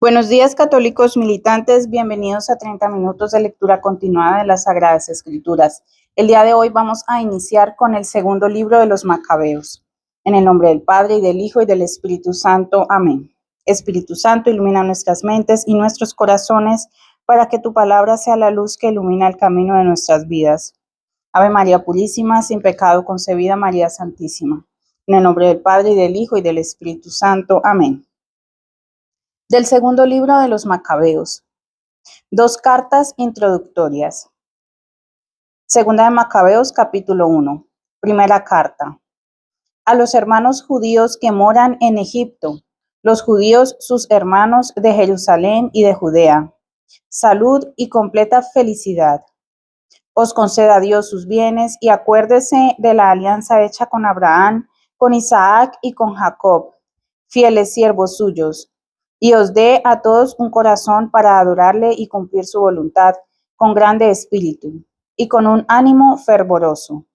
Buenos días, católicos militantes. Bienvenidos a 30 minutos de lectura continuada de las Sagradas Escrituras. El día de hoy vamos a iniciar con el segundo libro de los Macabeos. En el nombre del Padre, y del Hijo, y del Espíritu Santo. Amén. Espíritu Santo, ilumina nuestras mentes y nuestros corazones para que tu palabra sea la luz que ilumina el camino de nuestras vidas. Ave María Purísima, sin pecado concebida, María Santísima. En el nombre del Padre, y del Hijo, y del Espíritu Santo. Amén. Del segundo libro de los Macabeos. Dos cartas introductorias. Segunda de Macabeos, capítulo 1. Primera carta. A los hermanos judíos que moran en Egipto, los judíos sus hermanos de Jerusalén y de Judea. Salud y completa felicidad. Os conceda Dios sus bienes y acuérdese de la alianza hecha con Abraham, con Isaac y con Jacob, fieles siervos suyos, y os dé a todos un corazón para adorarle y cumplir su voluntad con grande espíritu y con un ánimo fervoroso.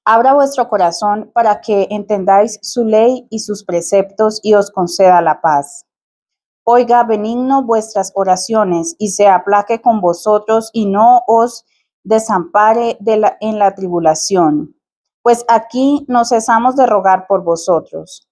Abra vuestro corazón para que entendáis su ley y sus preceptos y os conceda la paz. Oiga benigno vuestras oraciones y se aplaque con vosotros y no os desampare en la tribulación, pues aquí no cesamos de rogar por vosotros.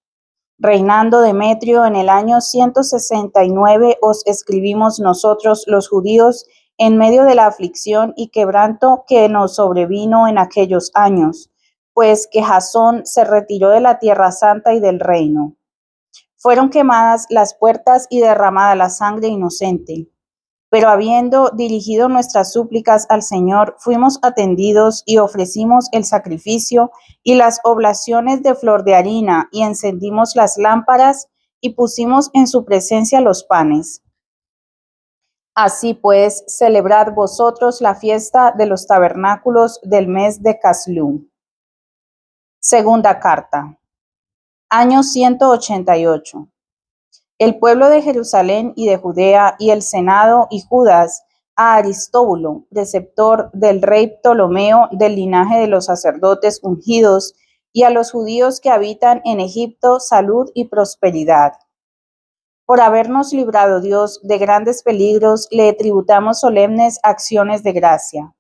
Reinando Demetrio en el año 169, os escribimos nosotros los judíos en medio de la aflicción y quebranto que nos sobrevino en aquellos años, pues que Jasón se retiró de la tierra santa y del reino. Fueron quemadas las puertas y derramada la sangre inocente. Pero habiendo dirigido nuestras súplicas al Señor, fuimos atendidos y ofrecimos el sacrificio y las oblaciones de flor de harina, y encendimos las lámparas y pusimos en su presencia los panes. Así pues, celebrad vosotros la fiesta de los tabernáculos del mes de Caslú. Segunda carta. Año 188. El pueblo de Jerusalén y de Judea y el Senado y Judas a Aristóbulo, preceptor del rey Ptolomeo del linaje de los sacerdotes ungidos, y a los judíos que habitan en Egipto, salud y prosperidad. Por habernos librado Dios de grandes peligros, le tributamos solemnes acciones de gracia.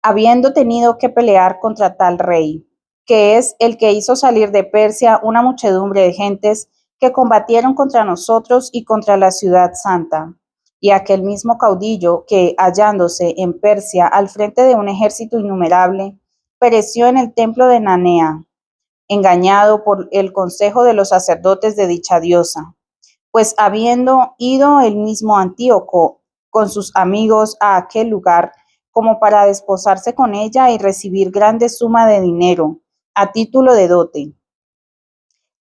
Habiendo tenido que pelear contra tal rey, que es el que hizo salir de Persia una muchedumbre de gentes que combatieron contra nosotros y contra la ciudad santa, y aquel mismo caudillo que, hallándose en Persia al frente de un ejército innumerable, pereció en el templo de Nanea, engañado por el consejo de los sacerdotes de dicha diosa, pues habiendo ido el mismo Antíoco con sus amigos a aquel lugar, como para desposarse con ella y recibir grande suma de dinero, a título de dote.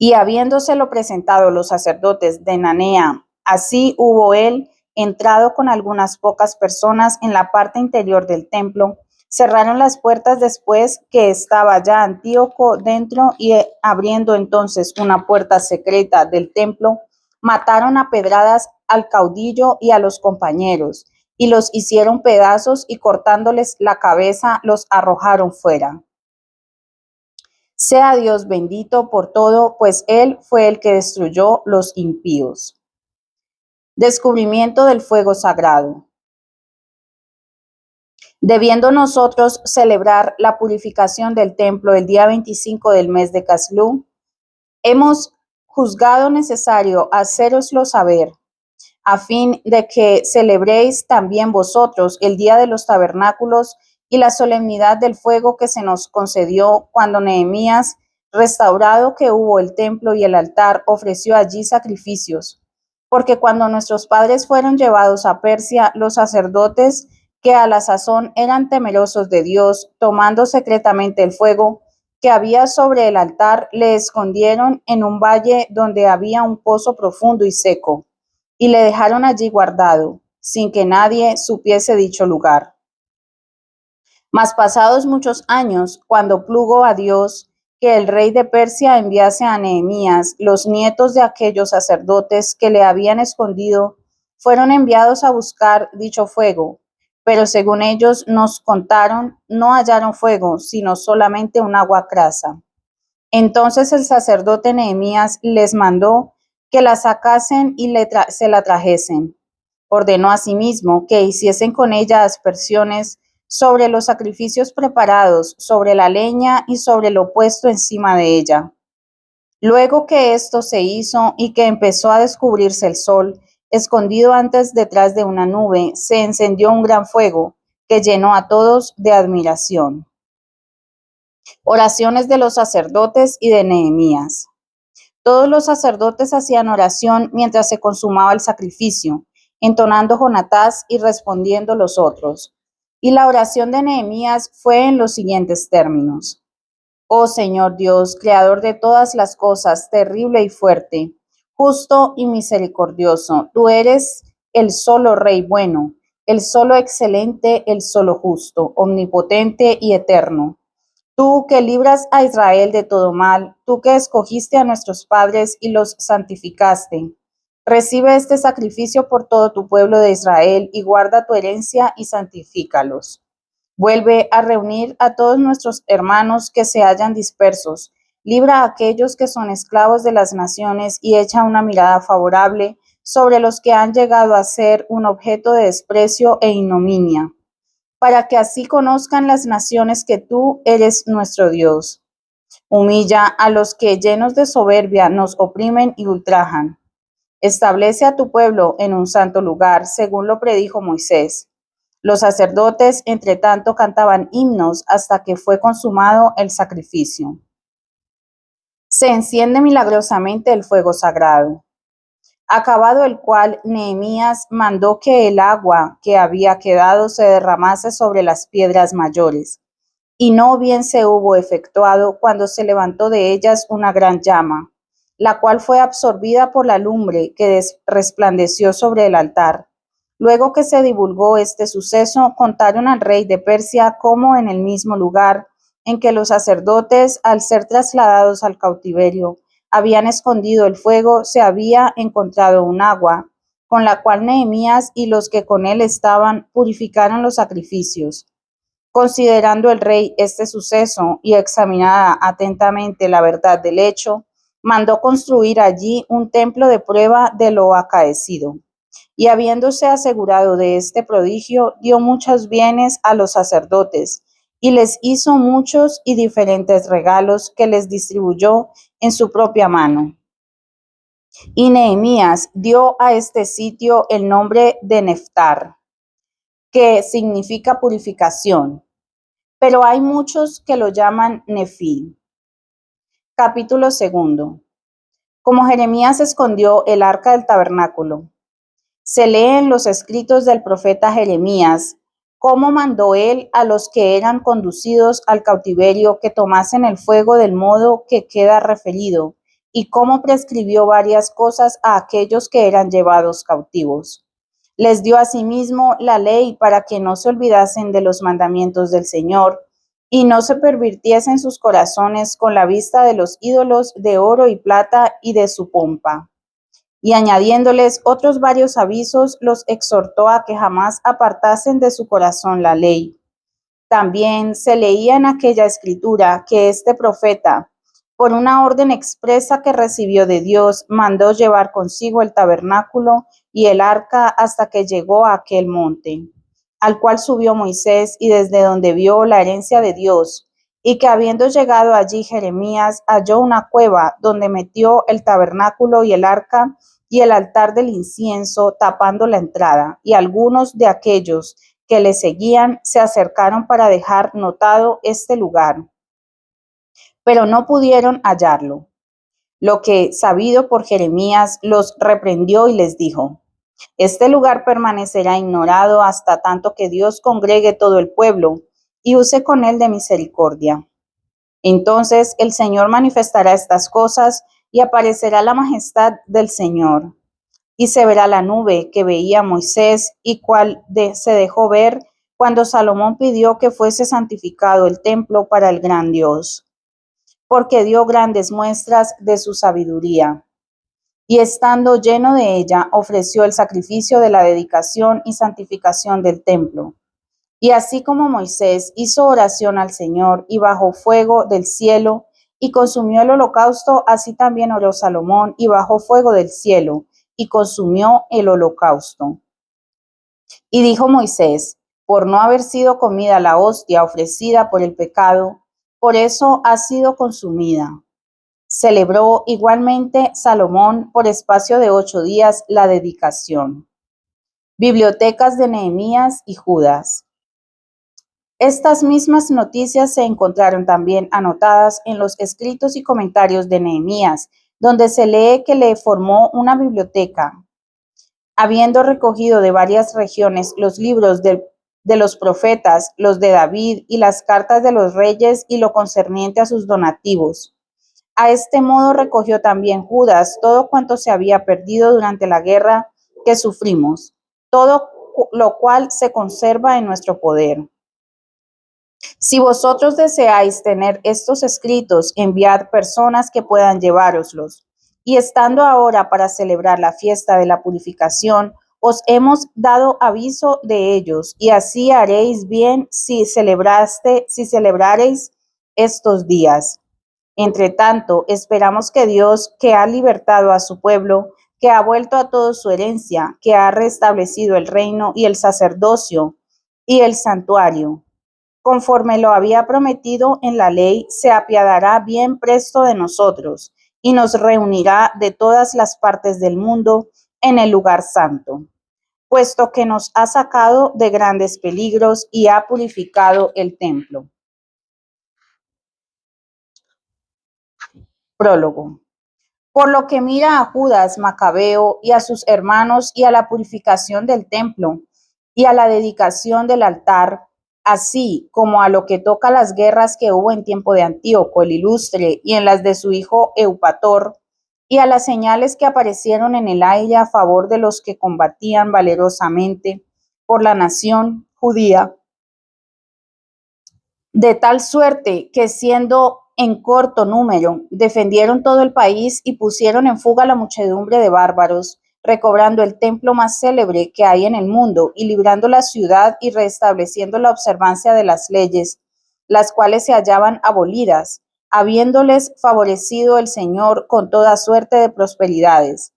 Y habiéndoselo presentado los sacerdotes de Nanea, así hubo él entrado con algunas pocas personas en la parte interior del templo, cerraron las puertas después que estaba ya Antíoco dentro, y abriendo entonces una puerta secreta del templo, mataron a pedradas al caudillo y a los compañeros, y los hicieron pedazos, y cortándoles la cabeza los arrojaron fuera. Sea Dios bendito por todo, pues Él fue el que destruyó los impíos. Descubrimiento del fuego sagrado. Debiendo nosotros celebrar la purificación del templo el día 25 del mes de Caslú, hemos juzgado necesario hacéroslo saber, a fin de que celebréis también vosotros el día de los tabernáculos y la solemnidad del fuego que se nos concedió cuando Nehemías, restaurado que hubo el templo y el altar, ofreció allí sacrificios. Porque cuando nuestros padres fueron llevados a Persia, los sacerdotes, que a la sazón eran temerosos de Dios, tomando secretamente el fuego que había sobre el altar, le escondieron en un valle donde había un pozo profundo y seco, y le dejaron allí guardado, sin que nadie supiese dicho lugar. Mas pasados muchos años, cuando plugo a Dios que el rey de Persia enviase a Nehemías, los nietos de aquellos sacerdotes que le habían escondido fueron enviados a buscar dicho fuego, pero según ellos nos contaron, no hallaron fuego, sino solamente un agua crasa. Entonces el sacerdote Nehemías les mandó que la sacasen y se la trajesen. Ordenó asimismo que hiciesen con ella aspersiones sobre los sacrificios preparados, sobre la leña y sobre lo puesto encima de ella. Luego que esto se hizo y que empezó a descubrirse el sol, escondido antes detrás de una nube, se encendió un gran fuego que llenó a todos de admiración. Oraciones de los sacerdotes y de Nehemías. Todos los sacerdotes hacían oración mientras se consumaba el sacrificio, entonando Jonatás y respondiendo los otros. Y la oración de Nehemías fue en los siguientes términos: Oh Señor Dios, creador de todas las cosas, terrible y fuerte, justo y misericordioso, tú eres el solo Rey bueno, el solo excelente, el solo justo, omnipotente y eterno. Tú que libras a Israel de todo mal, tú que escogiste a nuestros padres y los santificaste. Recibe este sacrificio por todo tu pueblo de Israel y guarda tu herencia y santifícalos. Vuelve a reunir a todos nuestros hermanos que se hallan dispersos. Libra a aquellos que son esclavos de las naciones y echa una mirada favorable sobre los que han llegado a ser un objeto de desprecio e ignominia, para que así conozcan las naciones que tú eres nuestro Dios. Humilla a los que llenos de soberbia nos oprimen y ultrajan. Establece a tu pueblo en un santo lugar, según lo predijo Moisés. Los sacerdotes, entre tanto, cantaban himnos hasta que fue consumado el sacrificio. Se enciende milagrosamente el fuego sagrado. Acabado el cual, Nehemías mandó que el agua que había quedado se derramase sobre las piedras mayores. Y no bien se hubo efectuado cuando se levantó de ellas una gran llama, la cual fue absorbida por la lumbre que resplandeció sobre el altar. Luego que se divulgó este suceso, contaron al rey de Persia cómo en el mismo lugar en que los sacerdotes, al ser trasladados al cautiverio, habían escondido el fuego, se había encontrado un agua, con la cual Nehemías y los que con él estaban purificaron los sacrificios. Considerando el rey este suceso y examinada atentamente la verdad del hecho, mandó construir allí un templo de prueba de lo acaecido. Y habiéndose asegurado de este prodigio, dio muchos bienes a los sacerdotes y les hizo muchos y diferentes regalos que les distribuyó en su propia mano. Y Nehemías dio a este sitio el nombre de Neftar, que significa purificación, pero hay muchos que lo llaman Nefi. Capítulo 2. Como Jeremías escondió el arca del tabernáculo. Se lee en los escritos del profeta Jeremías cómo mandó él a los que eran conducidos al cautiverio que tomasen el fuego del modo que queda referido, y cómo prescribió varias cosas a aquellos que eran llevados cautivos. Les dio asimismo la ley para que no se olvidasen de los mandamientos del Señor y no se pervirtiesen sus corazones con la vista de los ídolos de oro y plata y de su pompa. Y añadiéndoles otros varios avisos, los exhortó a que jamás apartasen de su corazón la ley. También se leía en aquella escritura que este profeta, por una orden expresa que recibió de Dios, mandó llevar consigo el tabernáculo y el arca hasta que llegó a aquel monte, al cual subió Moisés y desde donde vio la herencia de Dios, y que habiendo llegado allí Jeremías halló una cueva donde metió el tabernáculo y el arca y el altar del incienso, tapando la entrada, y algunos de aquellos que le seguían se acercaron para dejar notado este lugar, pero no pudieron hallarlo. Lo que, sabido por Jeremías, los reprendió y les dijo: Este lugar permanecerá ignorado hasta tanto que Dios congregue todo el pueblo y use con él de misericordia. Entonces el Señor manifestará estas cosas y aparecerá la majestad del Señor. Y se verá la nube que veía Moisés y cual se dejó ver cuando Salomón pidió que fuese santificado el templo para el gran Dios, porque dio grandes muestras de su sabiduría. Y estando lleno de ella, ofreció el sacrificio de la dedicación y santificación del templo. Y así como Moisés hizo oración al Señor y bajó fuego del cielo y consumió el holocausto, así también oró Salomón, y bajó fuego del cielo, y consumió el holocausto. Y dijo Moisés, por no haber sido comida la hostia ofrecida por el pecado, por eso ha sido consumida. Celebró igualmente Salomón por espacio de 8 días la dedicación. Bibliotecas de Nehemías y Judas. Estas mismas noticias se encontraron también anotadas en los escritos y comentarios de Nehemías, donde se lee que le formó una biblioteca, habiendo recogido de varias regiones los libros de los profetas, los de David y las cartas de los reyes y lo concerniente a sus donativos. A este modo recogió también Judas todo cuanto se había perdido durante la guerra que sufrimos, todo lo cual se conserva en nuestro poder. Si vosotros deseáis tener estos escritos, enviad personas que puedan llevároslos. Y estando ahora para celebrar la fiesta de la purificación, os hemos dado aviso de ellos, y así haréis bien si celebrareis estos días. Entre tanto, esperamos que Dios, que ha libertado a su pueblo, que ha vuelto a todos su herencia, que ha restablecido el reino y el sacerdocio y el santuario, conforme lo había prometido en la ley, se apiadará bien presto de nosotros y nos reunirá de todas las partes del mundo en el lugar santo, puesto que nos ha sacado de grandes peligros y ha purificado el templo. Prólogo. Por lo que mira a Judas Macabeo y a sus hermanos y a la purificación del templo y a la dedicación del altar, así como a lo que toca las guerras que hubo en tiempo de Antíoco el Ilustre y en las de su hijo Eupator, y a las señales que aparecieron en el aire a favor de los que combatían valerosamente por la nación judía, de tal suerte que siendo en corto número, defendieron todo el país y pusieron en fuga la muchedumbre de bárbaros, recobrando el templo más célebre que hay en el mundo y librando la ciudad y restableciendo la observancia de las leyes, las cuales se hallaban abolidas, habiéndoles favorecido el Señor con toda suerte de prosperidades.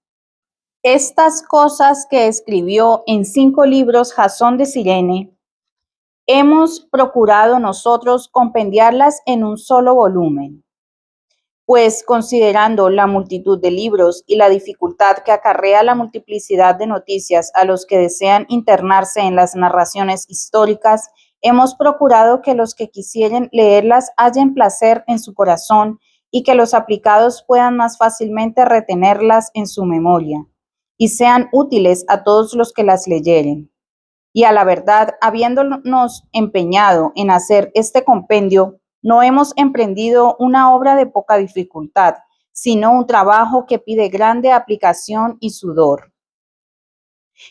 Estas cosas que escribió en 5 libros Jasón de Cirene, hemos procurado nosotros compendiarlas en un solo volumen, pues considerando la multitud de libros y la dificultad que acarrea la multiplicidad de noticias a los que desean internarse en las narraciones históricas, hemos procurado que los que quisieren leerlas hallen placer en su corazón y que los aplicados puedan más fácilmente retenerlas en su memoria y sean útiles a todos los que las leyeren. Y a la verdad, habiéndonos empeñado en hacer este compendio, no hemos emprendido una obra de poca dificultad, sino un trabajo que pide grande aplicación y sudor.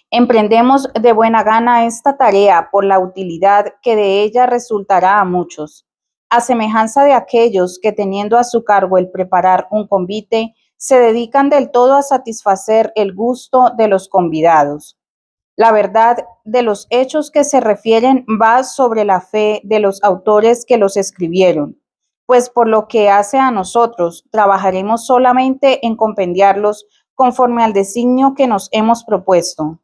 Emprendemos de buena gana esta tarea por la utilidad que de ella resultará a muchos, a semejanza de aquellos que teniendo a su cargo el preparar un convite, se dedican del todo a satisfacer el gusto de los convidados. La verdad de los hechos que se refieren va sobre la fe de los autores que los escribieron, pues por lo que hace a nosotros, trabajaremos solamente en compendiarlos conforme al designio que nos hemos propuesto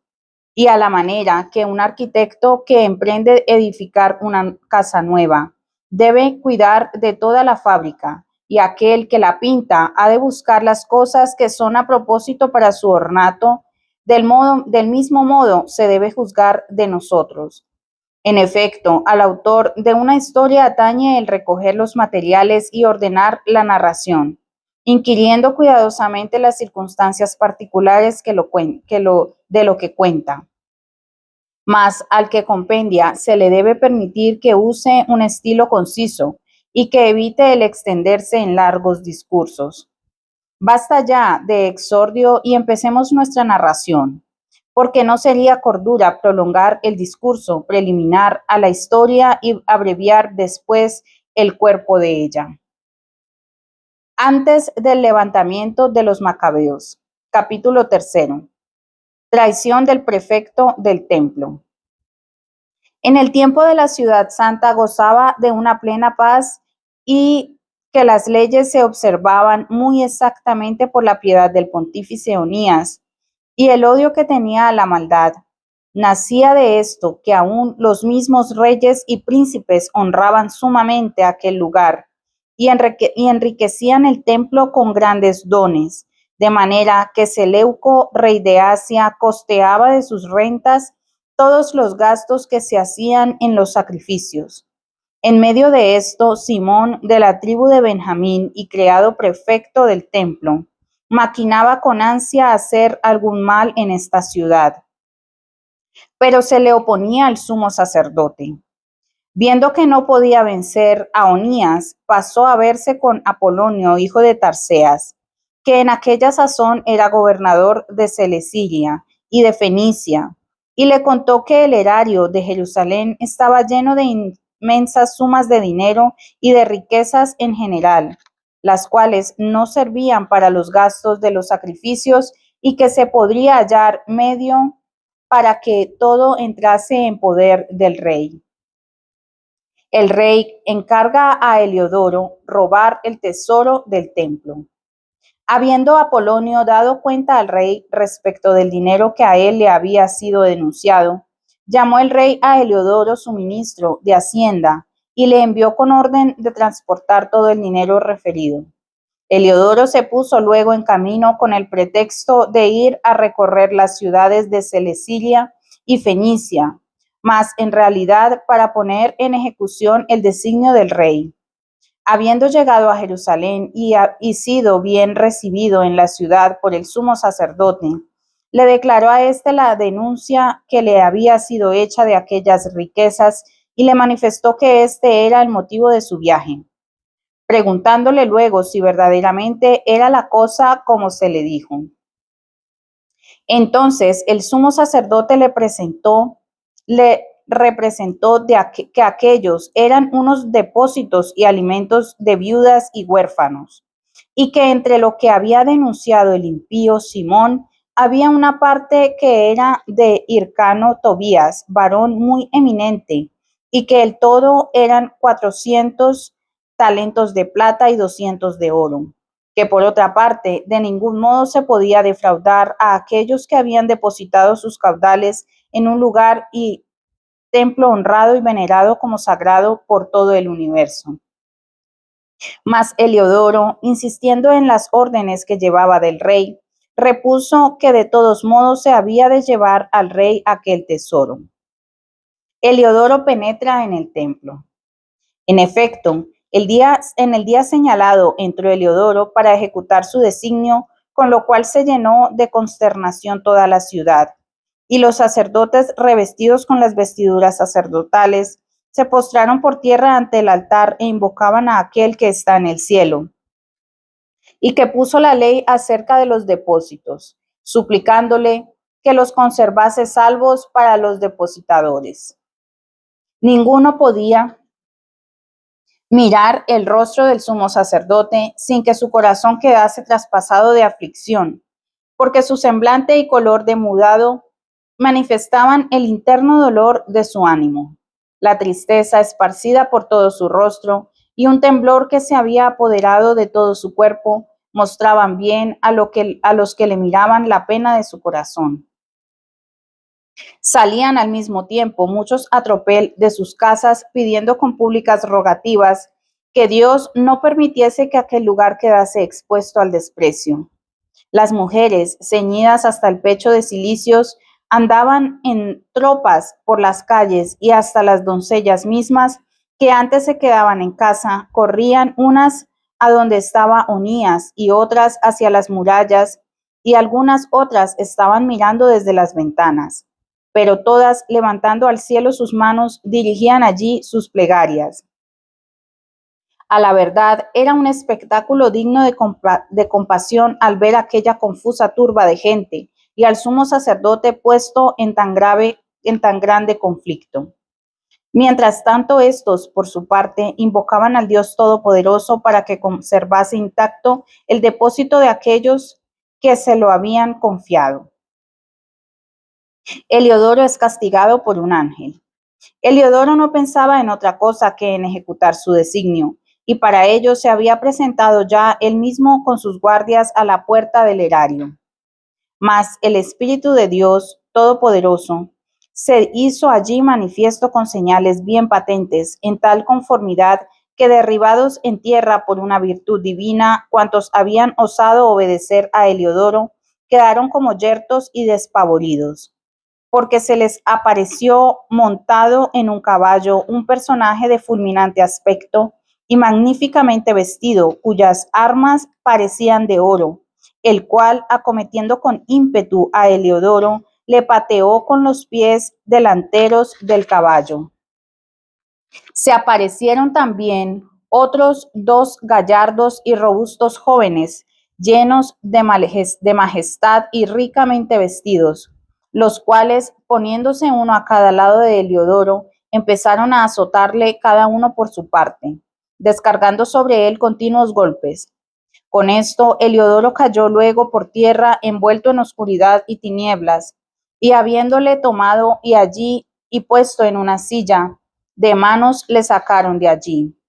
y a la manera que un arquitecto que emprende edificar una casa nueva debe cuidar de toda la fábrica, y aquel que la pinta ha de buscar las cosas que son a propósito para su ornato. Del mismo modo se debe juzgar de nosotros. En efecto, al autor de una historia atañe el recoger los materiales y ordenar la narración, inquiriendo cuidadosamente las circunstancias particulares de lo que cuenta. Mas al que compendia se le debe permitir que use un estilo conciso y que evite el extenderse en largos discursos. Basta ya de exordio y empecemos nuestra narración, porque no sería cordura prolongar el discurso preliminar a la historia y abreviar después el cuerpo de ella. Antes del levantamiento de los macabeos. Capítulo 3. Traición del prefecto del templo. En el tiempo de la ciudad santa gozaba de una plena paz y que las leyes se observaban muy exactamente por la piedad del pontífice Onías y el odio que tenía a la maldad. Nacía de esto que aún los mismos reyes y príncipes honraban sumamente aquel lugar y enriquecían el templo con grandes dones, de manera que Seleuco, rey de Asia, costeaba de sus rentas todos los gastos que se hacían en los sacrificios. En medio de esto, Simón, de la tribu de Benjamín y creado prefecto del templo, maquinaba con ansia hacer algún mal en esta ciudad, pero se le oponía al sumo sacerdote. Viendo que no podía vencer a Onías, pasó a verse con Apolonio, hijo de Tarseas, que en aquella sazón era gobernador de Celesyria y de Fenicia, y le contó que el erario de Jerusalén estaba lleno de inmensas sumas de dinero y de riquezas en general, las cuales no servían para los gastos de los sacrificios y que se podría hallar medio para que todo entrase en poder del rey. El rey encarga a Heliodoro robar el tesoro del templo. Habiendo Apolonio dado cuenta al rey respecto del dinero que a él le había sido denunciado, llamó el rey a Heliodoro, su ministro de Hacienda, y le envió con orden de transportar todo el dinero referido. Heliodoro se puso luego en camino con el pretexto de ir a recorrer las ciudades de Celesyria y Fenicia, mas en realidad para poner en ejecución el designio del rey. Habiendo llegado a Jerusalén y sido bien recibido en la ciudad por el sumo sacerdote, le declaró a éste la denuncia que le había sido hecha de aquellas riquezas y le manifestó que este era el motivo de su viaje, preguntándole luego si verdaderamente era la cosa como se le dijo. Entonces el sumo sacerdote le representó que aquellos eran unos depósitos y alimentos de viudas y huérfanos, y que entre lo que había denunciado el impío Simón había una parte que era de Hircano Tobías, varón muy eminente, y que el todo eran 400 talentos de plata y 200 de oro, que por otra parte de ningún modo se podía defraudar a aquellos que habían depositado sus caudales en un lugar y templo honrado y venerado como sagrado por todo el universo. Mas Heliodoro, insistiendo en las órdenes que llevaba del rey, repuso que de todos modos se había de llevar al rey aquel tesoro. Heliodoro penetra en el templo. En efecto, en el día señalado entró Heliodoro para ejecutar su designio, con lo cual se llenó de consternación toda la ciudad. Y los sacerdotes, revestidos con las vestiduras sacerdotales, se postraron por tierra ante el altar e invocaban a aquel que está en el cielo y que puso la ley acerca de los depósitos, suplicándole que los conservase salvos para los depositadores. Ninguno podía mirar el rostro del sumo sacerdote sin que su corazón quedase traspasado de aflicción, porque su semblante y color demudado manifestaban el interno dolor de su ánimo, la tristeza esparcida por todo su rostro y un temblor que se había apoderado de todo su cuerpo mostraban bien a los que le miraban la pena de su corazón. Salían al mismo tiempo muchos a tropel de sus casas pidiendo con públicas rogativas que Dios no permitiese que aquel lugar quedase expuesto al desprecio. Las mujeres, ceñidas hasta el pecho de cilicios, andaban en tropas por las calles y hasta las doncellas mismas, que antes se quedaban en casa, corrían unas a donde estaba Onías y otras hacia las murallas, y algunas otras estaban mirando desde las ventanas, pero todas, levantando al cielo sus manos, dirigían allí sus plegarias. A la verdad, era un espectáculo digno de compasión al ver aquella confusa turba de gente y al sumo sacerdote puesto en tan grande conflicto. Mientras tanto, estos, por su parte, invocaban al Dios Todopoderoso para que conservase intacto el depósito de aquellos que se lo habían confiado. Heliodoro es castigado por un ángel. Heliodoro no pensaba en otra cosa que en ejecutar su designio, y para ello se había presentado ya él mismo con sus guardias a la puerta del erario. Mas el Espíritu de Dios Todopoderoso se hizo allí manifiesto con señales bien patentes, en tal conformidad que derribados en tierra por una virtud divina, cuantos habían osado obedecer a Heliodoro, quedaron como yertos y despavoridos, porque se les apareció montado en un caballo un personaje de fulminante aspecto y magníficamente vestido, cuyas armas parecían de oro, el cual, acometiendo con ímpetu a Heliodoro, le pateó con los pies delanteros del caballo. Se aparecieron también otros dos gallardos y robustos jóvenes, llenos de majestad y ricamente vestidos, los cuales, poniéndose uno a cada lado de Heliodoro, empezaron a azotarle cada uno por su parte, descargando sobre él continuos golpes. Con esto, Heliodoro cayó luego por tierra, envuelto en oscuridad y tinieblas, y habiéndole tomado y allí y puesto en una silla, de manos le sacaron de allí.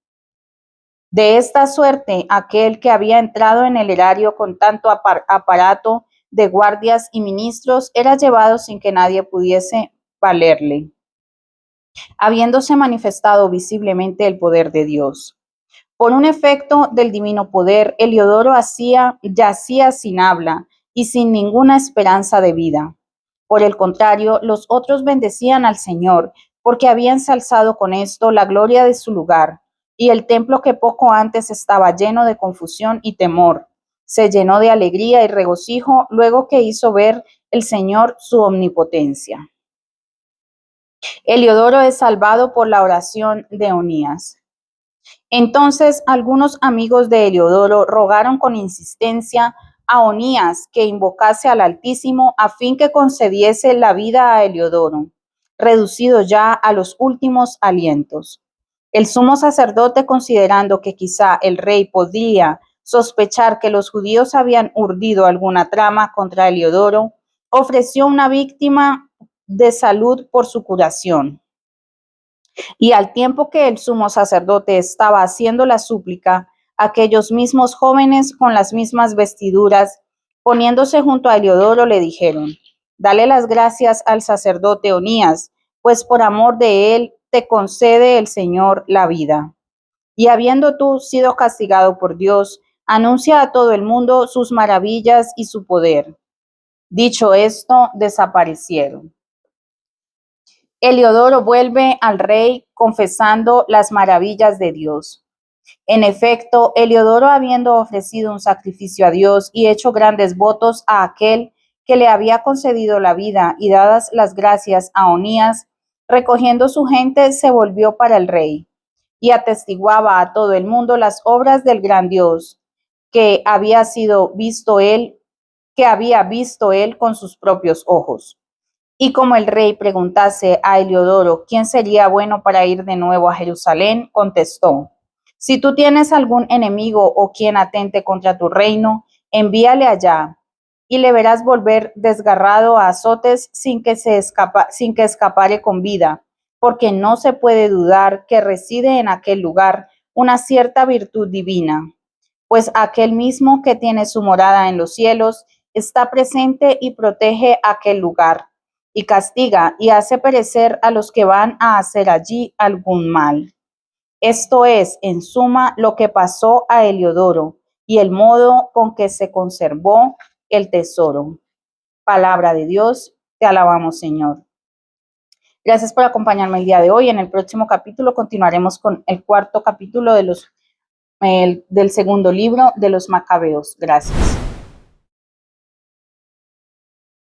De esta suerte, aquel que había entrado en el erario con tanto aparato de guardias y ministros era llevado sin que nadie pudiese valerle, habiéndose manifestado visiblemente el poder de Dios. Por un efecto del divino poder, Heliodoro yacía sin habla y sin ninguna esperanza de vida. Por el contrario, los otros bendecían al Señor, porque había ensalzado con esto la gloria de su lugar, y el templo que poco antes estaba lleno de confusión y temor, se llenó de alegría y regocijo luego que hizo ver el Señor su omnipotencia. Heliodoro es salvado por la oración de Onías. Entonces algunos amigos de Heliodoro rogaron con insistencia a Onías que invocase al Altísimo a fin que concediese la vida a Heliodoro, reducido ya a los últimos alientos. El sumo sacerdote, considerando que quizá el rey podría sospechar que los judíos habían urdido alguna trama contra Heliodoro, ofreció una víctima de salud por su curación. Y al tiempo que el sumo sacerdote estaba haciendo la súplica, aquellos mismos jóvenes con las mismas vestiduras, poniéndose junto a Heliodoro, le dijeron: Dale las gracias al sacerdote Onías, pues por amor de él te concede el Señor la vida. Y habiendo tú sido castigado por Dios, anuncia a todo el mundo sus maravillas y su poder. Dicho esto, desaparecieron. Heliodoro vuelve al rey confesando las maravillas de Dios. En efecto, Heliodoro, habiendo ofrecido un sacrificio a Dios y hecho grandes votos a aquel que le había concedido la vida y dadas las gracias a Onías, recogiendo su gente, se volvió para el rey y atestiguaba a todo el mundo las obras del gran Dios que había visto él con sus propios ojos. Y como el rey preguntase a Heliodoro quién sería bueno para ir de nuevo a Jerusalén, contestó: Si tú tienes algún enemigo o quien atente contra tu reino, envíale allá, y le verás volver desgarrado a azotes sin que escapare con vida, porque no se puede dudar que reside en aquel lugar una cierta virtud divina, pues aquel mismo que tiene su morada en los cielos está presente y protege aquel lugar, y castiga y hace perecer a los que van a hacer allí algún mal. Esto es, en suma, lo que pasó a Heliodoro y el modo con que se conservó el tesoro. Palabra de Dios, te alabamos, Señor. Gracias por acompañarme el día de hoy. En el próximo capítulo continuaremos con el cuarto capítulo del segundo libro de los Macabeos. Gracias.